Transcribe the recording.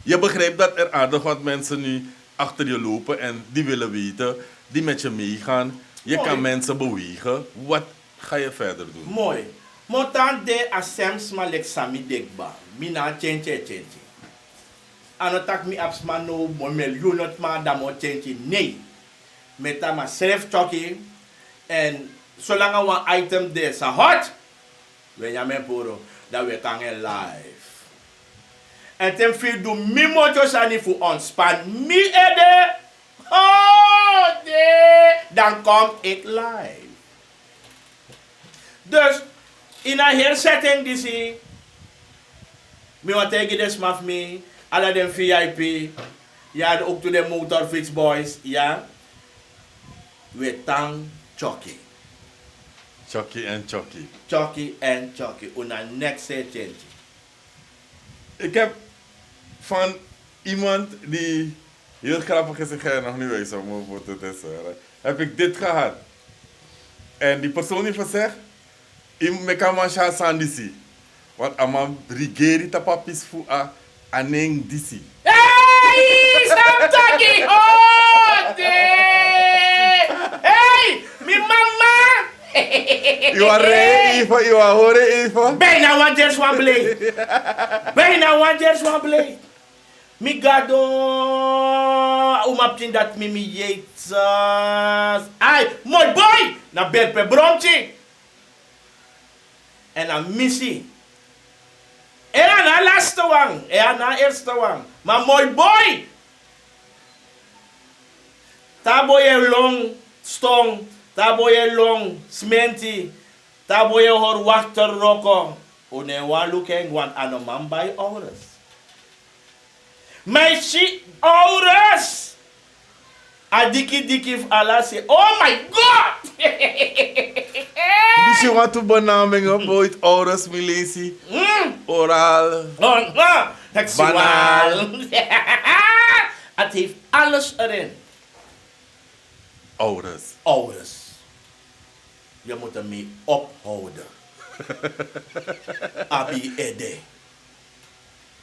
Je begrijpt dat er aardig wat mensen nu achter je lopen en die willen weten, die met je meegaan. Je Mooi. kan mensen bewegen. Wat ga je verder doen? Mooi. Motan de asems ma lek sami dekba. Mina chenche. Anotak mi absma no mo miljoen ma da mo chenche. Nee. Meta ma schrijf Chuckie. En zolang er een item is hot, we gaan poro dat we kan live. En ten veel doen mi motors aan voor ontspan. Mi ede. Oh nee. Dan komt ik live. Dus in een herzetting die zie, mi want tegen des maf me, alle den VIP, ja ook to de motorfiets boys, ja. We tang Chuckie. Chuckie en Chuckie. Chuckie en Chuckie. Una next change. Ik heb van iemand die heel grappig is, ik ga je nog niet wijzen om mijn foto te zeggen. Heb ik dit gehad. En die persoon heeft gezegd, ik kan maar gaan disi. Want aman rigeri tapapis fu a aneng disi. Hey, stop talking! Oh, nee! Hey, mi mama! You are ready, Eva? You are horen, Eva? Bijna want there's one blade. Bijna want there's one blade. Mi gado umaptin dat mi jeets. Ay, mooi boy! Na belpe bromchi. En dan missie. En na laatste wang. En na eerste wang. Maar mooi boy! Taboye long stong. Taboye long smenti. Taboye hor wachter roko. Une wan looking wan anoman bij ouders. Meisje ouders! Diki ala say, oh my god! Dus je want to benamingen op ooit ouders, milesi, oral, Seksuaal. Het heeft alles erin. ouders. Ouders. Je moet ermee ophouden. Abi ede.